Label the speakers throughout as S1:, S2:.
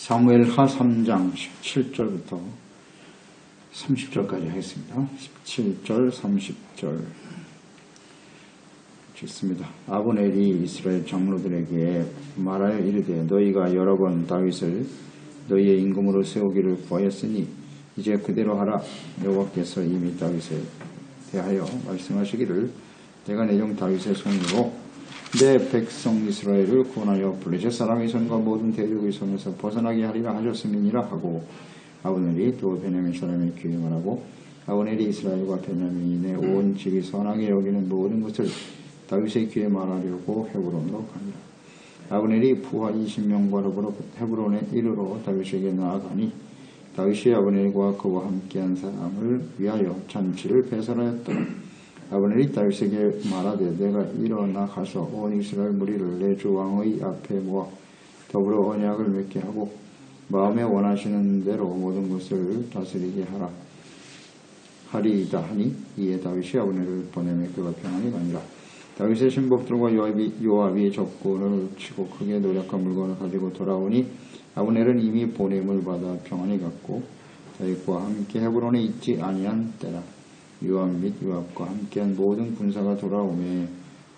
S1: 사무엘하 3장 17절부터 30절까지 하겠습니다. 17절, 30절 읽습니다. 아브넬이 이스라엘 장로들에게 말하여 이르되 너희가 여러 번 다윗을 너희의 임금으로 세우기를 구하였으니 이제 그대로 하라. 여호와께서 이미 다윗에 대하여 말씀하시기를 내가 내 종 다윗의 손으로 내 백성 이스라엘을 구원하여 블레셋 사람의 손과 모든 대적의 손에서 벗어나게 하리라 하셨음이니라 하고 아브넬이 또 베냐민 사람의 귀에 말하고 아브넬이 이스라엘과 베냐민의 온 집이 선하게 여기는 모든 것을 다윗의 귀에 말하려고 헤브론으로 가니라. 아브넬이 부하 20명과 더불어 헤브론에 이르러 다윗에게 나아가니 다윗이 아브넬과 그와 함께한 사람을 위하여 잔치를 배설하였더라. 아브넬이 다윗에게 말하되 내가 일어나 가서 온 이스라엘 무리를 내 주 왕의 앞에 모아 더불어 언약을 맺게 하고 마음에 원하시는 대로 모든 것을 다스리게 하리이다 하니 이에 다윗이 아브넬을 보내매 그가 평안히 가니라. 다윗의 신복들과 요압이 적군을 치고 크게 노력한 물건을 가지고 돌아오니 아브넬은 이미 보냄을 받아 평안히 갔고 다윗과 함께 헤브론에 있지 아니한 때라. 요압 및 요압과 함께한 모든 군사가 돌아오매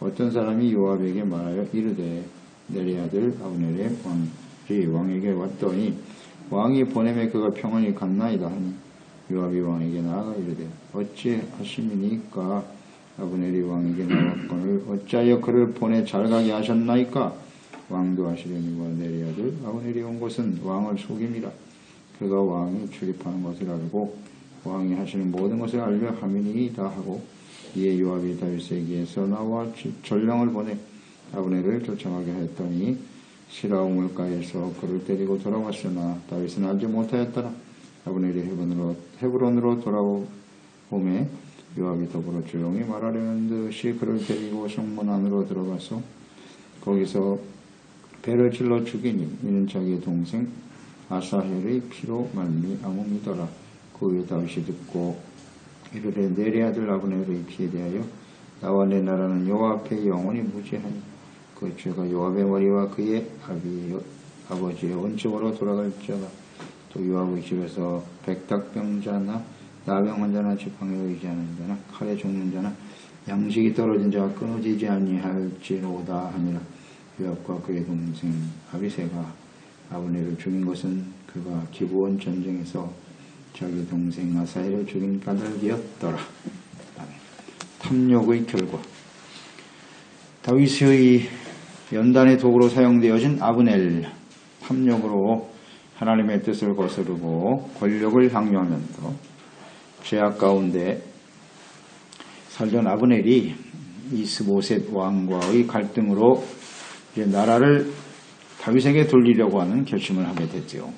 S1: 어떤 사람이 요압에게 말하여 이르되 넬의 아들 아브넬의 왕에게 왔더니 왕이 보냄에 그가 평안히 갔나이다 하니 요압이 왕에게 나아가 이르되 어찌 하심이니까 아브넬이 왕에게 나왔거늘 어찌하여 그를 보내 잘가게 하셨나이까. 왕도 하시려니와 넬의 아들 아브넬이 온 것은 왕을 속임이라. 그가 왕이 출입하는 것을 알고 왕이 하시는 모든 것을 알려 함이니이다 하고 이에 요압이 다윗에게서 나와 전령을 보내 아브넬을 쫓아가게 하였더니 시라 우물가에서 그를 데리고 돌아왔으나 다윗은 알지 못하였더라. 아브넬이 헤브론으로 돌아오매 요압이 더불어 조용히 말하려는 듯이 그를 데리고 성문 안으로 들어가서 거기서 배를 찔러 죽이니 이는 자기의 동생 아사헬의 피로 말미암음이더라. 그 후에 다윗이 듣고 이르되 넬의 아들 아브넬의 피에 대하여 나와 내 나라는 여호와 앞에 영원히 무죄하니 그 죄가 요압의 머리와 그의 아버지의 원점으로 돌아갈지어다. 또 요압의 집에서 백닥병자나 나병 환자나 지팡이에 의지하는 자나 칼에 죽는 자나 양식이 떨어진 자가 끊어지지 아니할지로다 하니라. 요압과 그의 동생 아비새가 아브넬을 죽인 것은 그가 기브온 전쟁에서 자기 동생 아사헬을 죽인 까닭이었더라. 탐욕의 결과. 다윗의 연단의 도구로 사용되어진 아브넬, 탐욕으로 하나님의 뜻을 거스르고 권력을 향유하면서 죄악 가운데 살던 아브넬이 이스보셋 왕과의 갈등으로 이제 나라를 다윗에게 돌리려고 하는 결심을 하게 됐지요.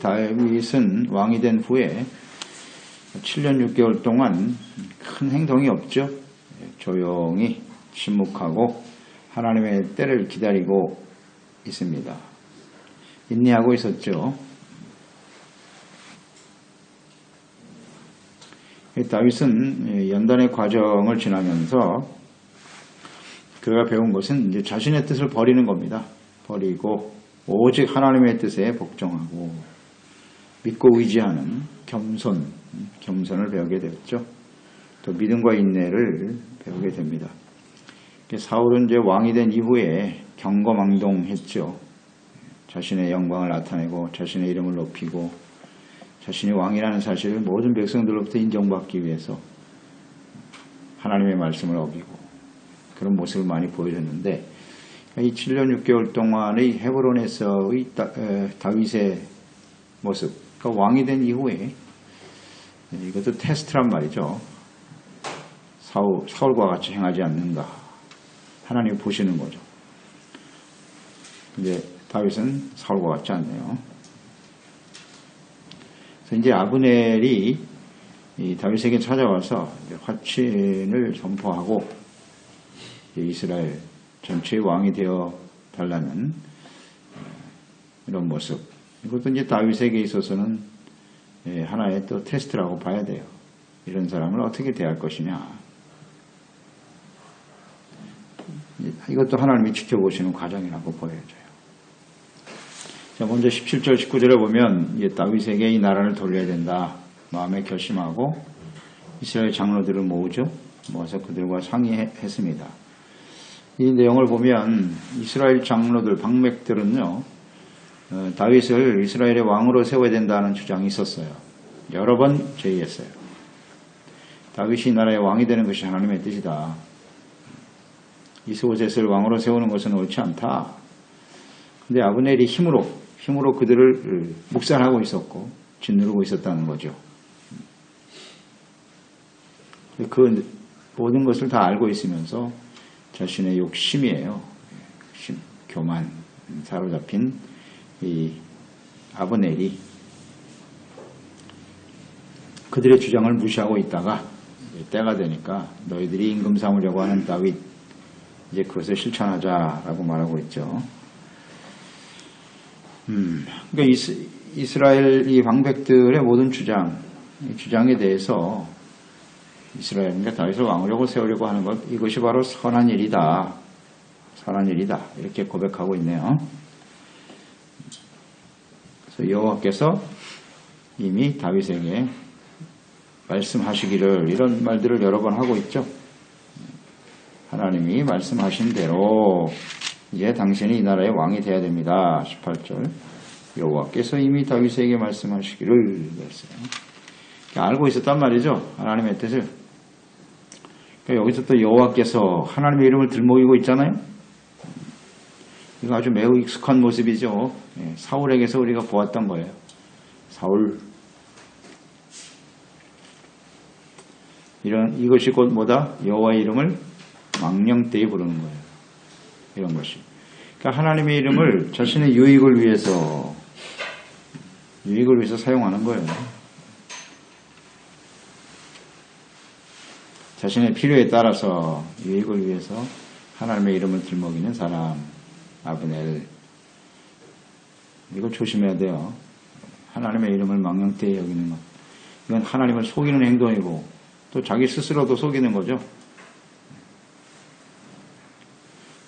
S1: 다윗은 왕이 된 후에 7년 6개월 동안 큰 행동이 없죠. 조용히 침묵하고 하나님의 때를 기다리고 있습니다. 인내하고 있었죠. 다윗은 연단의 과정을 지나면서 그가 배운 것은 이제 자신의 뜻을 버리는 겁니다. 버리고 오직 하나님의 뜻에 복종하고 믿고 의지하는 겸손을 배우게 되었죠. 또 믿음과 인내를 배우게 됩니다. 사울은 이제 왕이 된 이후에 경거망동했죠. 자신의 영광을 나타내고 자신의 이름을 높이고 자신이 왕이라는 사실을 모든 백성들로부터 인정받기 위해서 하나님의 말씀을 어기고 그런 모습을 많이 보여줬는데 이 7년 6개월 동안의 헤브론에서의 다윗의 모습, 그러니까 왕이 된 이후에 이것도 테스트란 말이죠. 사울과 같이 행하지 않는가. 하나님이 보시는 거죠. 근데 다윗은 사울과 같지 않네요. 그래서 이제 아브넬이 이 다윗에게 찾아와서 화친을 선포하고 이스라엘 전체의 왕이 되어 달라는 이런 모습. 이것도 이제 다윗에게 있어서는 하나의 또 테스트라고 봐야 돼요. 이런 사람을 어떻게 대할 것이냐. 이것도 하나님이 지켜보시는 과정이라고 보여져요. 자, 먼저 17절, 19절에 보면 이제 다윗에게 이 나라를 돌려야 된다. 마음에 결심하고 이스라엘 장로들을 모아서 그들과 상의했습니다. 이 내용을 보면 이스라엘 장로들, 방맥들은요, 다윗을 이스라엘의 왕으로 세워야 된다는 주장이 있었어요. 여러 번 제의했어요. 다윗이 나라의 왕이 되는 것이 하나님의 뜻이다. 이스보셋을 왕으로 세우는 것은 옳지 않다. 근데 아브넬이 힘으로 그들을 묵살하고 있었고 짓누르고 있었다는 거죠. 그 모든 것을 다 알고 있으면서 자신의 욕심이에요. 욕심, 교만, 사로잡힌 이 아브넬이 그들의 주장을 무시하고 있다가 때가 되니까 너희들이 임금 삼으려고 하는 다윗 이제 그것을 실천하자라고 말하고 있죠. 그러니까 이스라엘 이 방백들의 모든 주장에 대해서 이스라엘인가 다윗을 왕으로 세우려고 하는 것, 이것이 바로 선한 일이다. 선한 일이다. 이렇게 고백하고 있네요. 그래서 여호와께서 이미 다윗에게 말씀하시기를 이런 말들을 여러 번 하고 있죠. 하나님이 말씀하신 대로 이제 당신이 이 나라의 왕이 되어야 됩니다. 18절 여호와께서 이미 다윗에게 말씀하시기를 그랬어요. 알고 있었단 말이죠. 하나님의 뜻을. 여기서 또 여호와께서 하나님의 이름을 들먹이고 있잖아요. 이거 아주 매우 익숙한 모습이죠. 사울에게서 우리가 보았던 거예요. 사울. 이것이 곧 뭐다? 여호와의 이름을 망령되이 부르는 거예요. 이런 것이. 그러니까 하나님의 이름을 자신의 유익을 위해서 사용하는 거예요. 자신의 필요에 따라서 유익을 위해서 하나님의 이름을 들먹이는 사람, 아브넬. 이걸 조심해야 돼요. 하나님의 이름을 망령되이 여기는 것. 이건 하나님을 속이는 행동이고 또 자기 스스로도 속이는 거죠.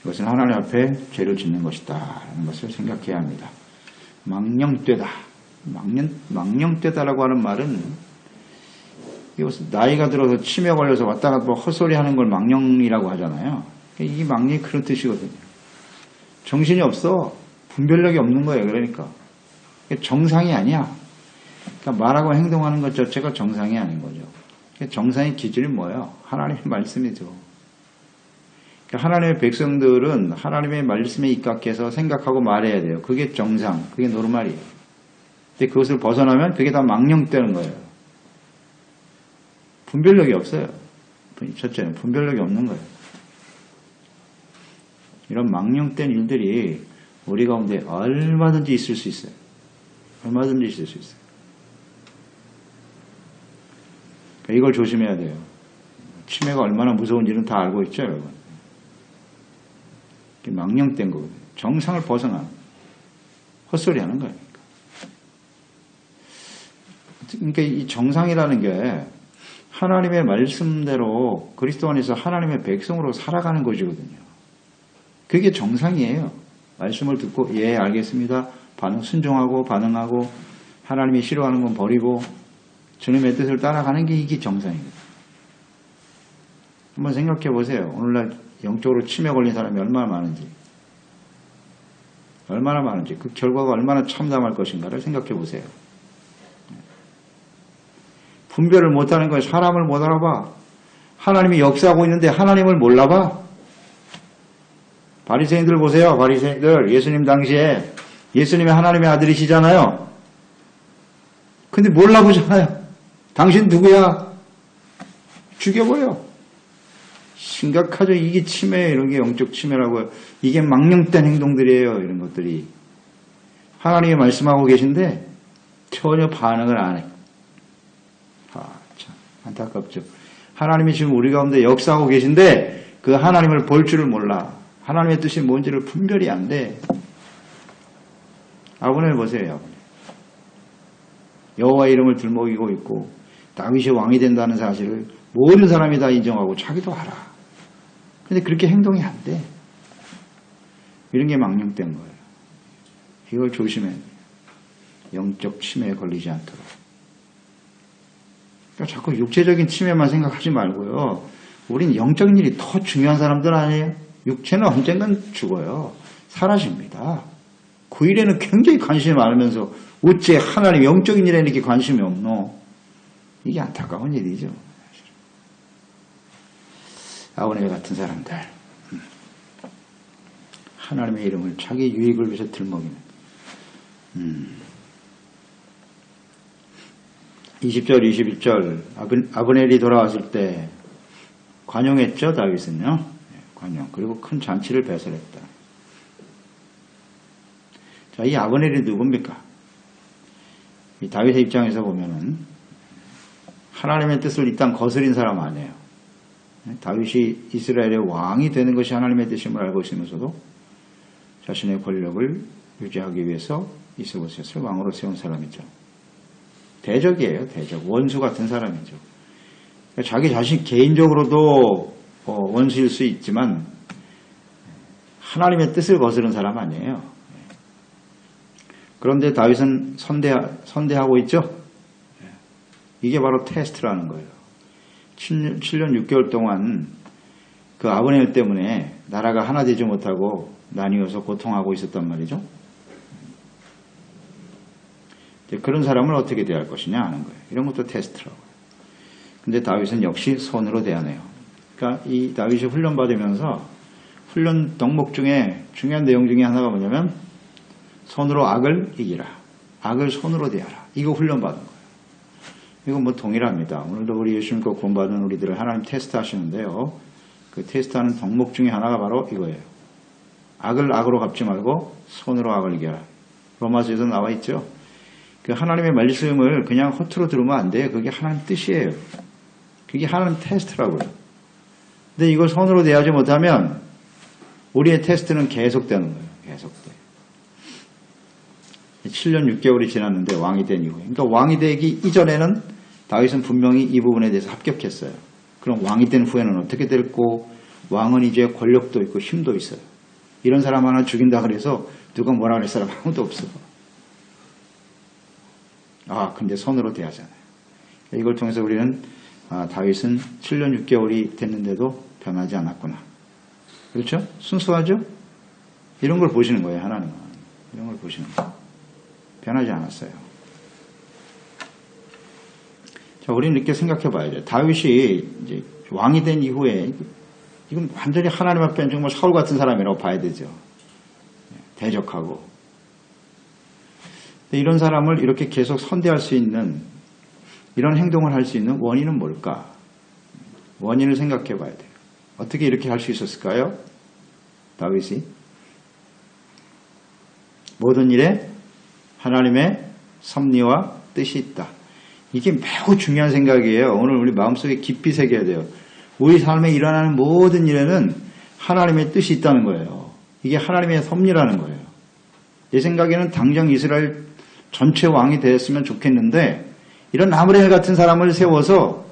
S1: 이것은 하나님 앞에 죄를 짓는 것이다 라는 것을 생각해야 합니다. 망령되다. 망령되다라고 하는 말은 이것은 나이가 들어서 치매 걸려서 왔다 갔다 헛소리 하는 걸 망령이라고 하잖아요. 이 망령이 그런 뜻이거든요. 정신이 없어. 분별력이 없는 거예요. 그러니까 정상이 아니야. 그러니까 말하고 행동하는 것 자체가 정상이 아닌 거죠. 정상의 기준이 뭐예요? 하나님의 말씀이죠. 그러니까 하나님의 백성들은 하나님의 말씀에 입각해서 생각하고 말해야 돼요. 그게 정상, 그게 노르말이에요. 근데 그것을 벗어나면 그게 다 망령되는 거예요. 분별력이 없어요. 첫째는 분별력이 없는 거예요. 이런 망령된 일들이 우리 가운데 얼마든지 있을 수 있어요. 얼마든지 있을 수 있어요. 그러니까 이걸 조심해야 돼요. 치매가 얼마나 무서운지는 다 알고 있죠, 여러분. 망령된 거거든요. 정상을 벗어나는 헛소리 하는 거예요. 그러니까 이 정상이라는 게 하나님의 말씀대로 그리스도 안에서 하나님의 백성으로 살아가는 것이거든요. 그게 정상이에요. 말씀을 듣고 예 알겠습니다. 순종하고 반응하고 하나님이 싫어하는 건 버리고 주님의 뜻을 따라가는 게 이게 정상입니다. 한번 생각해 보세요. 오늘날 영적으로 치매 걸린 사람이 얼마나 많은지 그 결과가 얼마나 참담할 것인가를 생각해 보세요. 분별을 못하는 거예요. 사람을 못 알아봐. 하나님이 역사하고 있는데 하나님을 몰라봐. 바리새인들 보세요. 바리새인들 예수님 당시에 예수님이 하나님의 아들이시잖아요. 근데 몰라보잖아요. 당신 누구야? 죽여버려. 심각하죠. 이게 치매예요. 이런 게 영적 치매라고요. 이게 망령된 행동들이에요. 이런 것들이. 하나님이 말씀하고 계신데 전혀 반응을 안 해. 참 안타깝죠. 하나님이 지금 우리 가운데 역사하고 계신데 그 하나님을 볼 줄을 몰라. 하나님의 뜻이 뭔지를 분별이 안 돼. 아브넬 보세요. 아브넬. 여호와의 이름을 들먹이고 있고 다윗이 왕이 된다는 사실을 모든 사람이 다 인정하고 자기도 알아. 근데 그렇게 행동이 안 돼. 이런 게 망령된 거예요. 이걸 조심해. 영적 침해에 걸리지 않도록. 그러니까 자꾸 육체적인 침해만 생각하지 말고요. 우린 영적인 일이 더 중요한 사람들 아니에요? 육체는 언젠간 죽어요. 사라집니다. 그 일에는 굉장히 관심이 많으면서 어째 하나님 영적인 일에 이렇게 관심이 없노? 이게 안타까운 일이죠. 아브넬 같은 사람들. 하나님의 이름을 자기 유익을 위해서 들먹이는. 20절, 21절 아브넬이 돌아왔을 때 관용했죠, 다윗은요. 관용. 그리고 큰 잔치를 배설했다. 자, 이 아브넬이 누굽니까? 이 다윗의 입장에서 보면은 하나님의 뜻을 일단 거스린 사람 아니에요. 다윗이 이스라엘의 왕이 되는 것이 하나님의 뜻임을 알고 있으면서도 자신의 권력을 유지하기 위해서 이스보셋을 왕으로 세운 사람이죠. 대적이에요. 대적. 원수 같은 사람이죠. 자기 자신 개인적으로도 원수일 수 있지만 하나님의 뜻을 거스른 사람 아니에요. 그런데 다윗은 선대하고 있죠. 이게 바로 테스트라는 거예요. 7년 6개월 동안 그 아브넬 때문에 나라가 하나 되지 못하고 나뉘어서 고통하고 있었단 말이죠. 그런 사람을 어떻게 대할 것이냐 하는 거예요. 이런 것도 테스트라고요. 근데 다윗은 역시 손으로 대하네요. 그러니까 이 다윗이 훈련받으면서 훈련 덕목 중에 중요한 내용 중에 하나가 뭐냐면 손으로 악을 이기라. 악을 손으로 대하라. 이거 훈련받은 거예요. 이거 뭐 동일합니다. 오늘도 우리 예수 믿고 구원받은 우리들을 하나님 테스트 하시는데요. 그 테스트하는 덕목 중에 하나가 바로 이거예요. 악을 악으로 갚지 말고 손으로 악을 이겨라. 로마서에서 나와 있죠. 그 하나님의 말씀을 그냥 허투루 들으면 안 돼요. 그게 하나님 뜻이에요. 그게 하나님 테스트라고요. 근데 이걸 손으로 대하지 못하면 우리의 테스트는 계속되는 거예요. 계속돼. 7년 6개월이 지났는데 왕이 된 이후에. 그러니까 왕이 되기 이전에는 다윗은 분명히 이 부분에 대해서 합격했어요. 그럼 왕이 된 후에는 어떻게 될고 왕은 이제 권력도 있고 힘도 있어요. 이런 사람 하나 죽인다 그래서 누가 뭐라 그럴 사람 아무도 없어. 근데 손으로 대하잖아요. 이걸 통해서 우리는 다윗은 7년 6개월이 됐는데도 변하지 않았구나. 그렇죠? 순수하죠? 이런 걸 보시는 거예요, 하나님은. 이런 걸 보시는 거예요. 변하지 않았어요. 자, 우리는 이렇게 생각해 봐야 돼요. 다윗이 이제 왕이 된 이후에 이건 완전히 하나님 앞에는 정말 사울 같은 사람이라고 봐야 되죠. 대적하고. 이런 사람을 이렇게 계속 선대할 수 있는 이런 행동을 할 수 있는 원인은 뭘까? 원인을 생각해 봐야 돼요. 어떻게 이렇게 할 수 있었을까요? 다윗이 모든 일에 하나님의 섭리와 뜻이 있다. 이게 매우 중요한 생각이에요. 오늘 우리 마음속에 깊이 새겨야 돼요. 우리 삶에 일어나는 모든 일에는 하나님의 뜻이 있다는 거예요. 이게 하나님의 섭리라는 거예요. 내 생각에는 당장 이스라엘 전체 왕이 되었으면 좋겠는데 이런 아브넬 같은 사람을 세워서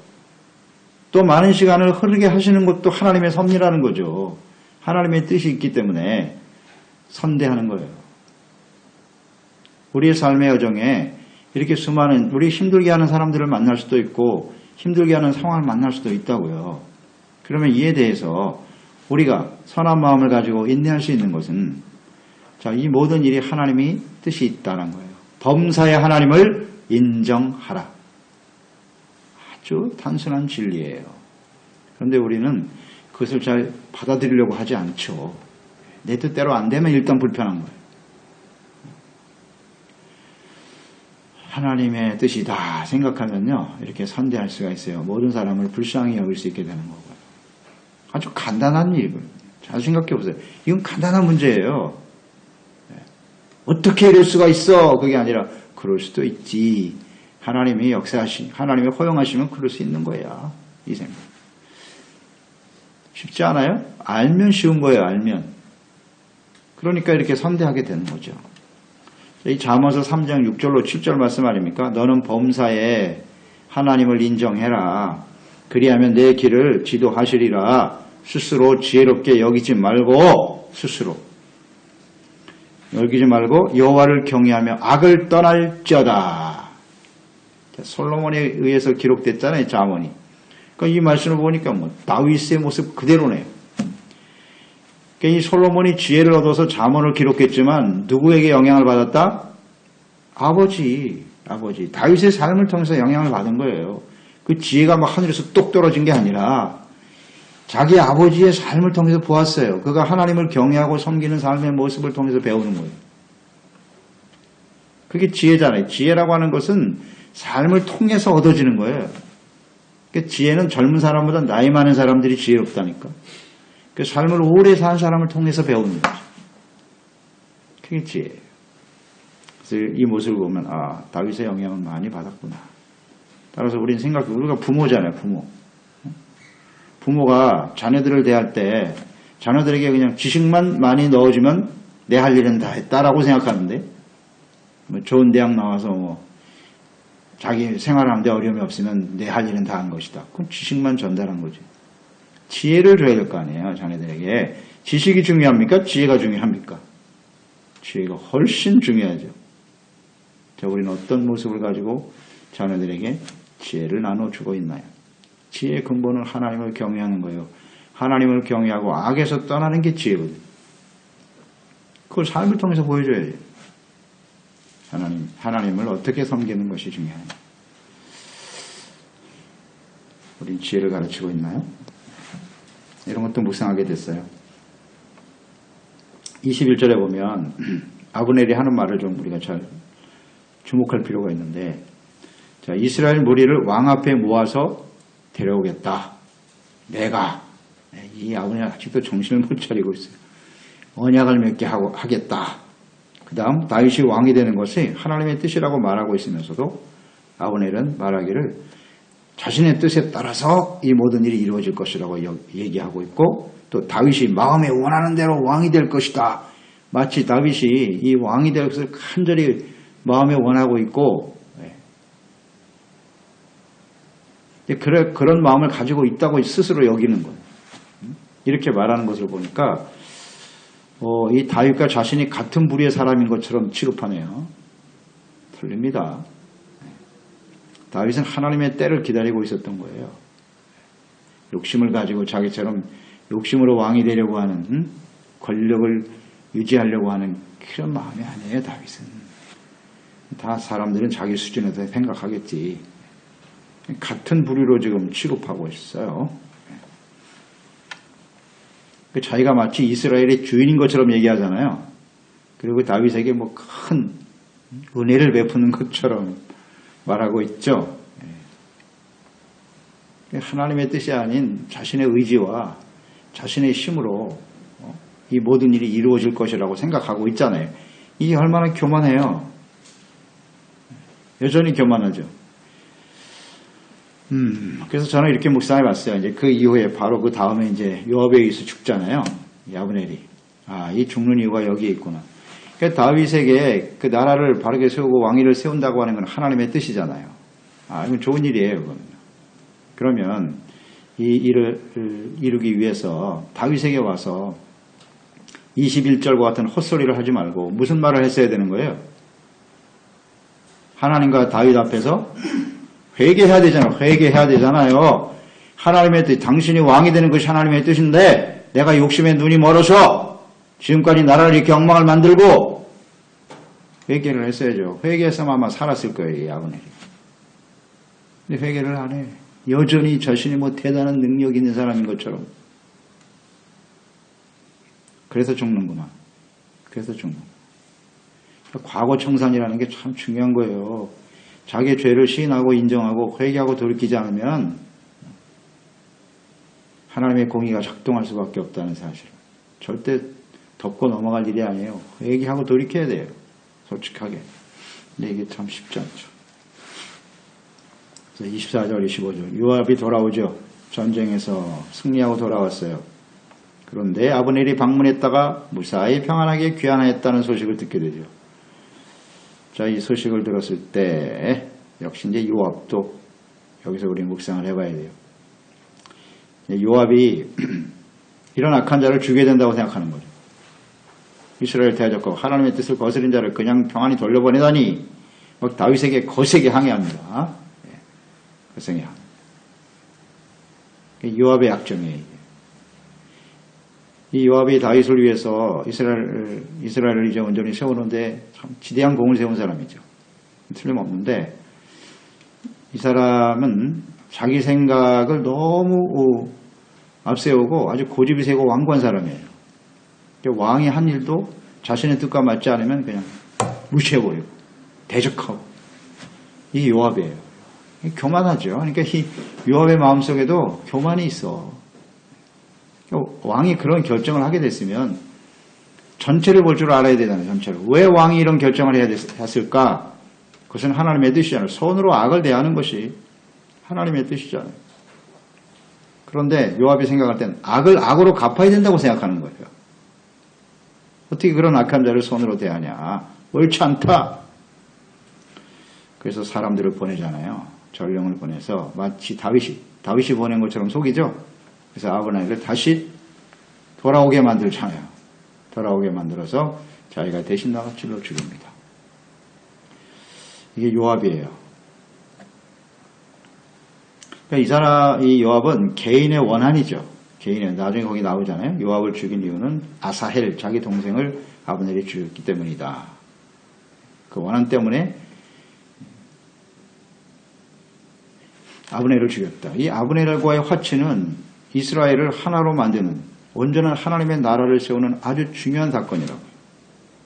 S1: 또 많은 시간을 흐르게 하시는 것도 하나님의 섭리라는 거죠. 하나님의 뜻이 있기 때문에 선대하는 거예요. 우리의 삶의 여정에 이렇게 수많은 우리 힘들게 하는 사람들을 만날 수도 있고 힘들게 하는 상황을 만날 수도 있다고요. 그러면 이에 대해서 우리가 선한 마음을 가지고 인내할 수 있는 것은 이 모든 일이 하나님이 뜻이 있다는 거예요. 범사의 하나님을 인정하라. 아주 단순한 진리예요. 그런데 우리는 그것을 잘 받아들이려고 하지 않죠. 내 뜻대로 안 되면 일단 불편한 거예요. 하나님의 뜻이다 생각하면요. 이렇게 선대할 수가 있어요. 모든 사람을 불쌍히 여길 수 있게 되는 거고요. 아주 간단한 일이고요. 잘 생각해 보세요. 이건 간단한 문제예요. 어떻게 이럴 수가 있어? 그게 아니라 그럴 수도 있지. 하나님이 하나님이 허용하시면 그럴 수 있는 거야. 이 생각. 쉽지 않아요? 알면 쉬운 거예요. 알면. 그러니까 이렇게 선대하게 되는 거죠. 이 잠언서 3장 6절로 7절 말씀 아닙니까? 너는 범사에 하나님을 인정해라. 그리하면 내 길을 지도하시리라. 스스로 지혜롭게 여기지 말고 스스로. 여기지 말고 여호와를 경외하며 악을 떠날지어다. 솔로몬에 의해서 기록됐잖아요, 잠언이. 그러니까 이 말씀을 보니까 뭐 다윗의 모습 그대로네요. 그러니까 이 솔로몬이 지혜를 얻어서 잠언을 기록했지만 누구에게 영향을 받았다? 아버지 다윗의 삶을 통해서 영향을 받은 거예요. 그 지혜가 막 하늘에서 똑 떨어진 게 아니라 자기 아버지의 삶을 통해서 보았어요. 그가 하나님을 경외하고 섬기는 삶의 모습을 통해서 배우는 거예요. 그게 지혜잖아요. 지혜라고 하는 것은 삶을 통해서 얻어지는 거예요. 그러니까 지혜는 젊은 사람보다 나이 많은 사람들이 지혜롭다니까. 그 삶을 오래 산 사람을 통해서 배우는 거죠. 그게 지혜예요. 그래서 이 모습을 보면 다윗의 영향을 많이 받았구나. 따라서 우리는 우리가 부모잖아요. 부모가 자녀들을 대할 때 자녀들에게 그냥 지식만 많이 넣어주면 내 할 일은 다 했다라고 생각하는데 뭐 좋은 대학 나와서 뭐 자기 생활하는데 어려움이 없으면 내 할 일은 다 한 것이다. 그건 지식만 전달한 거지. 지혜를 줘야 될 거 아니에요. 자녀들에게. 지식이 중요합니까? 지혜가 중요합니까? 지혜가 훨씬 중요하죠. 자, 우리는 어떤 모습을 가지고 자녀들에게 지혜를 나눠주고 있나요? 지혜의 근본은 하나님을 경외하는 거예요. 하나님을 경외하고 악에서 떠나는 게 지혜거든요. 그걸 삶을 통해서 보여줘야죠. 하나님을 어떻게 섬기는 것이 중요합니다. 우린 지혜를 가르치고 있나요? 이런 것도 묵상하게 됐어요. 21절에 보면 아브넬이 하는 말을 좀 우리가 잘 주목할 필요가 있는데, 자, 이스라엘 무리를 왕 앞에 모아서 데려오겠다. 내가 이 아브넬이 아직도 정신을 못 차리고 있어요. 언약을 맺게 하겠다. 그 다음 다윗이 왕이 되는 것이 하나님의 뜻이라고 말하고 있으면서도 아브넬은 말하기를 자신의 뜻에 따라서 이 모든 일이 이루어질 것이라고 얘기하고 있고, 또 다윗이 마음에 원하는 대로 왕이 될 것이다. 마치 다윗이 이 왕이 될 것을 간절히 마음에 원하고 있고, 그런 마음을 가지고 있다고 스스로 여기는 거예요. 이렇게 말하는 것을 보니까 이 다윗과 자신이 같은 부류의 사람인 것처럼 취급하네요. 틀립니다. 다윗은 하나님의 때를 기다리고 있었던 거예요. 욕심을 가지고 자기처럼 욕심으로 왕이 되려고 하는, 권력을 유지하려고 하는 그런 마음이 아니에요. 다윗은 다 사람들은 자기 수준에서 생각하겠지. 같은 부류로 지금 취급하고 있어요. 자기가 마치 이스라엘의 주인인 것처럼 얘기하잖아요. 그리고 다윗에게 뭐 큰 은혜를 베푸는 것처럼 말하고 있죠. 하나님의 뜻이 아닌 자신의 의지와 자신의 힘으로 이 모든 일이 이루어질 것이라고 생각하고 있잖아요. 이게 얼마나 교만해요. 여전히 교만하죠. 그래서 저는 이렇게 묵상해 봤어요. 이제 그 이후에 바로 그 다음에 이제 요압에 의해서 죽잖아요. 이 아브넬이. 이 죽는 이유가 여기에 있구나. 그러니까 다윗에게 그 나라를 바르게 세우고 왕위를 세운다고 하는 건 하나님의 뜻이잖아요. 이건 좋은 일이에요. 그건. 그러면 이 일을 이루기 위해서 다윗에게 와서 21절과 같은 헛소리를 하지 말고 무슨 말을 했어야 되는 거예요? 하나님과 다윗 앞에서 회개해야 되잖아요. 하나님의 뜻, 당신이 왕이 되는 것이 하나님의 뜻인데 내가 욕심에 눈이 멀어서 지금까지 나라를 이렇게 엉망을 만들고, 회개를 했어야죠. 회개했으면 아마 살았을 거예요, 이 아브넬이. 근데 회개를 안 해. 여전히 자신이 뭐 대단한 능력 있는 사람인 것처럼. 그래서 죽는구나. 과거 청산이라는 게 참 중요한 거예요. 자기의 죄를 시인하고 인정하고 회개하고 돌이키지 않으면 하나님의 공의가 작동할 수밖에 없다는 사실. 절대 덮고 넘어갈 일이 아니에요. 회개하고 돌이켜야 돼요. 솔직하게. 근데 이게 참 쉽지 않죠. 24절, 25절. 요압이 돌아오죠. 전쟁에서 승리하고 돌아왔어요. 그런데 아브넬이 방문했다가 무사히 평안하게 귀환하였다는 소식을 듣게 되죠. 자, 이 소식을 들었을 때 역시 이제 요압도 여기서 우리 묵상을 해봐야 돼요. 요압이 이런 악한 자를 죽여야 된다고 생각하는 거죠. 이스라엘 대적하고 하나님의 뜻을 거스린 자를 그냥 평안히 돌려보내다니 막 다윗에게 거세게 항의합니다. 거세게 항의. 요압의 약점이에요. 이 요압이 다윗을 위해서 이스라엘을 이제 온전히 세우는데 참 지대한 공을 세운 사람이죠. 틀림없는데 이 사람은 자기 생각을 너무 앞세우고 아주 고집이 세고 완고한 사람이에요. 왕이 한 일도 자신의 뜻과 맞지 않으면 그냥 무시해버리고 대적하고. 이게 요압이에요. 교만하죠. 그러니까 이 요압의 마음속에도 교만이 있어. 왕이 그런 결정을 하게 됐으면 전체를 볼 줄 알아야 되잖아요. 전체를. 왜 왕이 이런 결정을 해야 했을까? 그것은 하나님의 뜻이잖아요. 손으로 악을 대하는 것이 하나님의 뜻이잖아요. 그런데 요압이 생각할 땐 악을 악으로 갚아야 된다고 생각하는 거예요. 어떻게 그런 악한 자를 손으로 대하냐. 옳지 않다. 그래서 사람들을 보내잖아요. 전령을 보내서 마치 다윗이 보낸 것처럼 속이죠. 그래서 아브넬을 다시 돌아오게 만들잖아요. 돌아오게 만들어서 자기가 대신 나가 찔러 죽입니다. 이게 요압이에요. 그러니까 이 요압은 개인의 원한이죠. 개인의 나중에 거기 나오잖아요. 요압을 죽인 이유는 아사헬 자기 동생을 아브넬이 죽였기 때문이다. 그 원한 때문에 아브넬을 죽였다. 이 아브넬과의 화치는 이스라엘을 하나로 만드는 온전한 하나님의 나라를 세우는 아주 중요한 사건이라고요.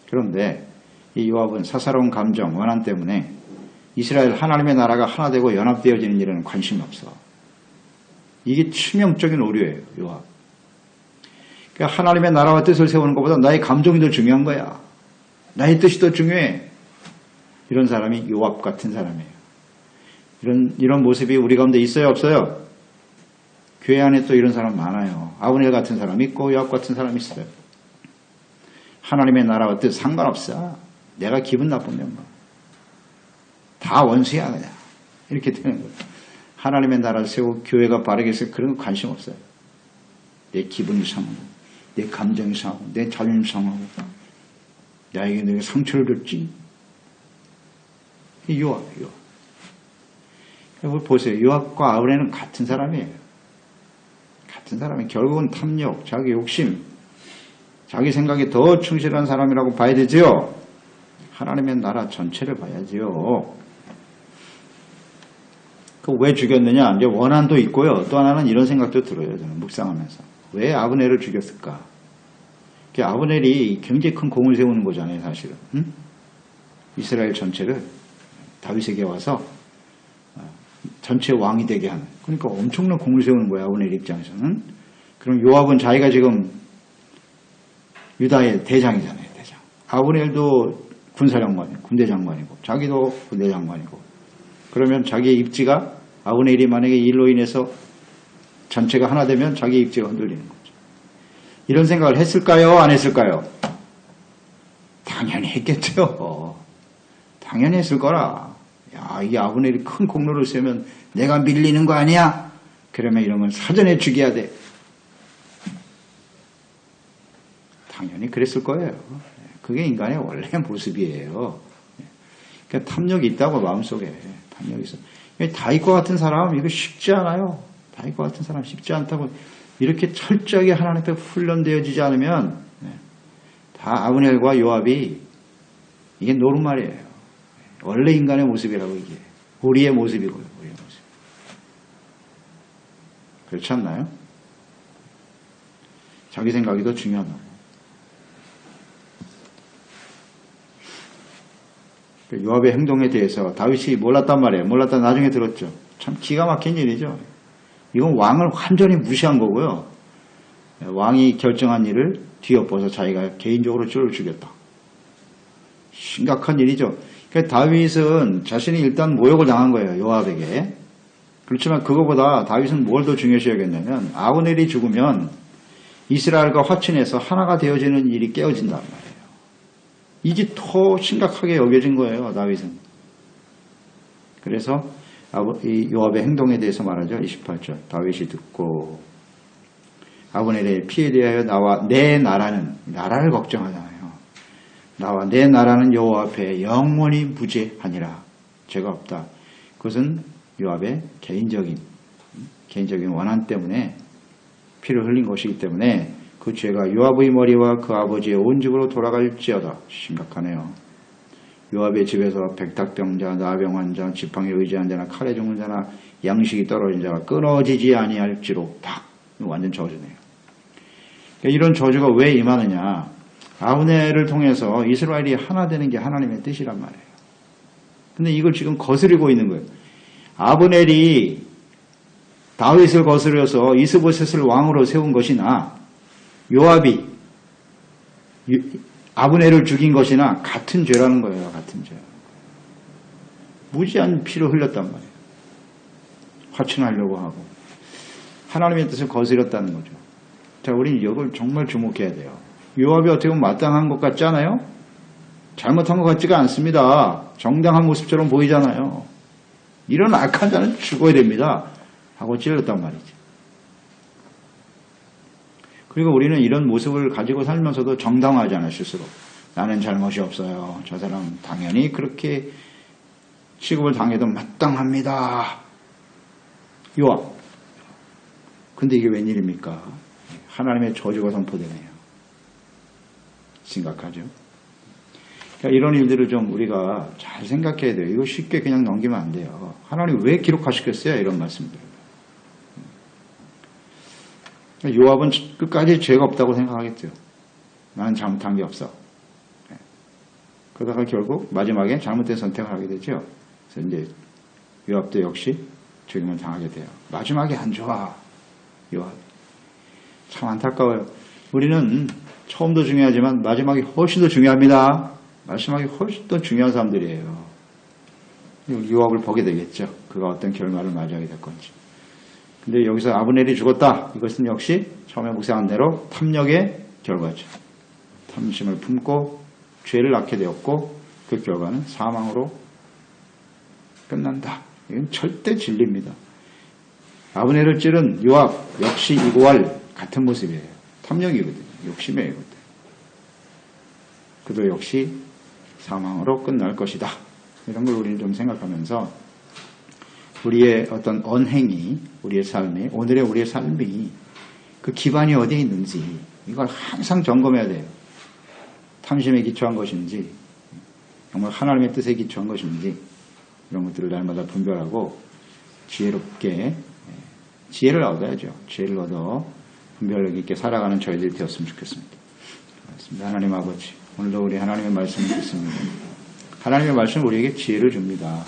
S1: 그런데 이 요압은 사사로운 감정, 원한 때문에 이스라엘 하나님의 나라가 하나 되고 연합되어지는 일에는 관심이 없어. 이게 치명적인 오류예요. 요압. 그러니까 하나님의 나라와 뜻을 세우는 것보다 나의 감정이 더 중요한 거야. 나의 뜻이 더 중요해. 이런 사람이 요압 같은 사람이에요. 이런 모습이 우리 가운데 있어요, 없어요? 교회 안에 또 이런 사람 많아요. 아브넬 같은 사람 있고 요압 같은 사람 있어요. 하나님의 나라와 뜻 상관없어. 내가 기분 나쁘면 뭐. 다 원수야 그냥. 이렇게 되는 거예요. 하나님의 나라를 세우고 교회가 바르게 세우고 그런 거 관심 없어요. 내 기분이 상하고 내 감정이 상하고 내 자존심 상하고 나에게 내가 상처를 줬지. 요압. 보세요. 요압과 아브넬은 같은 사람이에요. 같은 사람이 결국은 탐욕, 자기 욕심, 자기 생각에 더 충실한 사람이라고 봐야 되죠. 하나님의 나라 전체를 봐야죠. 그 왜 죽였느냐? 이제 원한도 있고요. 또 하나는 이런 생각도 들어요. 저는 묵상하면서 왜 아브넬을 죽였을까? 아브넬이 굉장히 큰 공을 세우는 거잖아요, 사실은. 응? 이스라엘 전체를 다윗에게 와서 전체 왕이 되게 하는. 그러니까 엄청난 공을 세우는 거야, 아브넬 입장에서는. 그럼 요압은 자기가 지금 유다의 대장이잖아요, 대장. 아브넬도 군사장관이고, 군대장관이고, 자기도 군대장관이고. 그러면 자기의 입지가 아브넬이 만약에 일로 인해서 전체가 하나 되면 자기 입지가 흔들리는 거죠. 이런 생각을 했을까요? 안 했을까요? 당연히 했겠죠. 당연히 했을 거라. 야, 이게 아브넬이 큰 공로를 세우면 내가 밀리는 거 아니야? 그러면 이런 건 사전에 죽여야 돼. 당연히 그랬을 거예요. 그게 인간의 원래 모습이에요. 그러니까 탐욕이 있다고 마음속에. 탐욕이 있어. 다윗과 같은 사람 이거 쉽지 않아요. 다윗과 같은 사람 쉽지 않다고. 이렇게 철저하게 하나님 앞에 훈련되어지지 않으면 다 아브넬과 요압이 이게 노른말이에요. 원래 인간의 모습이라고 이게. 우리의 모습이고요. 우리의 모습. 그렇지 않나요? 자기 생각이 더 중요하다고. 요압의 행동에 대해서 다윗이 몰랐단 말이에요. 몰랐다 나중에 들었죠. 참 기가 막힌 일이죠. 이건 왕을 완전히 무시한 거고요. 왕이 결정한 일을 뒤엎어서 자기가 개인적으로 쫄을 죽였다. 심각한 일이죠. 그러니까 다윗은 자신이 일단 모욕을 당한 거예요. 요압에게. 그렇지만 그거보다 다윗은 뭘 더 중요시 여겼냐면 아브넬이 죽으면 이스라엘과 화친해서 하나가 되어지는 일이 깨어진단 말이에요. 이게 더 심각하게 여겨진 거예요. 다윗은. 그래서 이 요압의 행동에 대해서 말하죠. 28절. 다윗이 듣고 아브넬의 피에 대하여 나와 내 나라는 나라를 걱정하잖아요. 나와 내 나라는 여호와 앞에 영원히 무죄하니라. 죄가 없다. 그것은 요압의 개인적인 원한 때문에 피를 흘린 것이기 때문에 그 죄가 요압의 머리와 그 아버지의 온 집으로 돌아갈지어다. 심각하네요. 요압의 집에서 백탁병자, 나병 환자, 지팡이에 의지한 자나 칼에 죽는 자나 양식이 떨어진 자가 끊어지지 아니할지로다. 완전 저주네요. 이런 저주가 왜 임하느냐. 아브넬을 통해서 이스라엘이 하나 되는 게 하나님의 뜻이란 말이에요. 근데 이걸 지금 거스르고 있는 거예요. 아브넬이 다윗을 거스려서 이스보셋을 왕으로 세운 것이나 요압이 아브넬을 죽인 것이나 같은 죄라는 거예요. 같은 죄. 무지한 피를 흘렸단 말이에요. 화친하려고 하고 하나님의 뜻을 거스렸다는 거죠. 자, 우리는 이걸 정말 주목해야 돼요. 요압이 어떻게 보면 마땅한 것 같지 않아요? 잘못한 것 같지가 않습니다. 정당한 모습처럼 보이잖아요. 이런 악한 자는 죽어야 됩니다. 하고 찔렀단 말이죠. 그리고 우리는 이런 모습을 가지고 살면서도 정당화하잖아요. 스스로. 나는 잘못이 없어요. 저 사람 당연히 그렇게 취급을 당해도 마땅합니다. 요압. 근데 이게 웬일입니까? 하나님의 저주가 선포되네요. 심각하죠. 그러니까 이런 일들을 좀 우리가 잘 생각해야 돼요. 이거 쉽게 그냥 넘기면 안 돼요. 하나님 왜 기록하시겠어요? 이런 말씀들. 요압은 끝까지 죄가 없다고 생각하겠죠. 나는 잘못한 게 없어. 그러다가 결국 마지막에 잘못된 선택을 하게 되죠. 그래서 이제 요압도 역시 죽임을 당하게 돼요. 마지막에 안 좋아. 요압. 참 안타까워요. 우리는 처음도 중요하지만 마지막이 훨씬 더 중요합니다. 마지막이 훨씬 더 중요한 사람들이에요. 요압을 보게 되겠죠. 그가 어떤 결말을 맞이하게 될 건지. 근데 여기서 아브넬이 죽었다. 이것은 역시 처음에 묵상한 대로 탐욕의 결과죠. 탐심을 품고 죄를 낳게 되었고 그 결과는 사망으로 끝난다. 이건 절대 진리입니다. 아브넬을 찌른 요압 역시 이고할 같은 모습이에요. 탐욕이거든요. 욕심이에요. 그도 역시 사망으로 끝날 것이다. 이런 걸 우리는 좀 생각하면서 우리의 어떤 언행이, 우리의 삶이, 오늘의 우리의 삶이 그 기반이 어디에 있는지 이걸 항상 점검해야 돼요. 탐심에 기초한 것인지 정말 하나님의 뜻에 기초한 것인지 이런 것들을 날마다 분별하고 지혜롭게 지혜를 얻어야죠. 지혜를 얻어 분별력 있게 살아가는 저희들이 되었으면 좋겠습니다. 그렇습니다. 하나님 아버지, 오늘도 우리 하나님의 말씀을 듣습니다. 하나님의 말씀은 우리에게 지혜를 줍니다.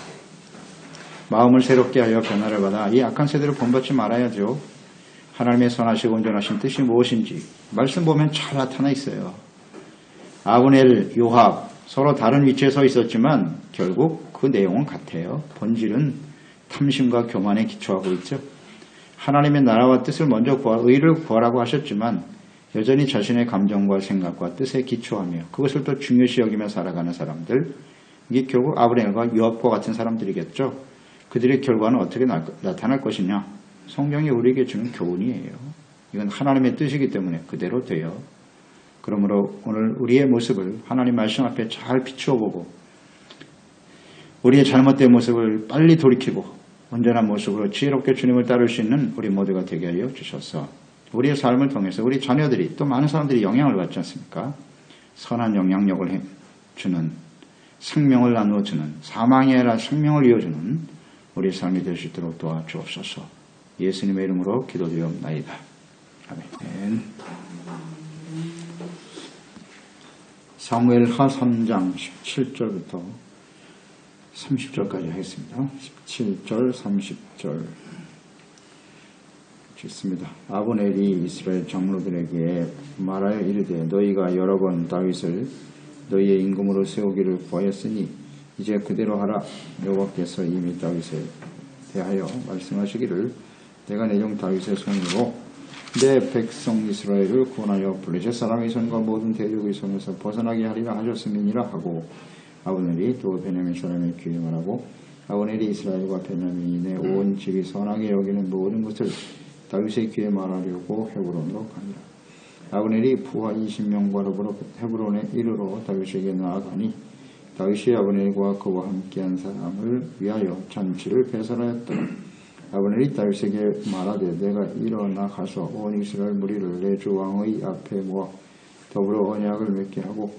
S1: 마음을 새롭게 하여 변화를 받아 이 악한 세대를 본받지 말아야죠. 하나님의 선하시고 온전하신 뜻이 무엇인지 말씀 보면 잘 나타나 있어요. 아브넬, 요압 서로 다른 위치에 서 있었지만 결국 그 내용은 같아요. 본질은 탐심과 교만에 기초하고 있죠. 하나님의 나라와 뜻을 먼저 의를 구하라고 하셨지만 여전히 자신의 감정과 생각과 뜻에 기초하며 그것을 또 중요시 여기며 살아가는 사람들, 이게 결국 아브넬과 요압과 같은 사람들이겠죠. 그들의 결과는 어떻게 나타날 것이냐. 성경이 우리에게 주는 교훈이에요. 이건 하나님의 뜻이기 때문에 그대로 돼요. 그러므로 오늘 우리의 모습을 하나님 말씀 앞에 잘 비추어 보고 우리의 잘못된 모습을 빨리 돌이키고 온전한 모습으로 지혜롭게 주님을 따를 수 있는 우리 모두가 되게 하여 주셔서 우리의 삶을 통해서 우리 자녀들이 또 많은 사람들이 영향을 받지 않습니까? 선한 영향력을 주는, 생명을 나누어 주는, 사망이 아니라 생명을 이어주는 우리의 삶이 될 수 있도록 도와주옵소서. 예수님의 이름으로 기도드리옵나이다. 아멘. 사무엘하 3장 17절부터 30절까지 하겠습니다. 17절, 30절 읽습니다. 아브넬이 이스라엘 장로들에게 말하여 이르되 너희가 여러 번 다윗을 너희의 임금으로 세우기를 구하였으니 이제 그대로 하라. 여호와께서 이미 다윗에 대하여 말씀하시기를 내가 내 종 다윗의 손으로 내 백성 이스라엘을 구원하여 블레셋 사람의 손과 모든 대적의 손에서 벗어나게 하리라 하셨음이니라 하고 아브넬이 또 베냐민 사람의 귀에 말하고 아브넬이 이스라엘과 베냐민의 온 집이 선하게 여기는 모든 것을 다윗의 귀에 말하려고 헤브론으로 가니라. 아브넬이 부하 20명과 더불어 헤브론에 이르러 다윗에게 나아가니 다윗이 아브넬과 그와 함께한 사람을 위하여 잔치를 배설하였더라. 아브넬이 다윗에게 말하되 내가 일어나 가서 온 이스라엘 무리를 내 주 왕의 앞에 모아 더불어 언약을 맺게 하고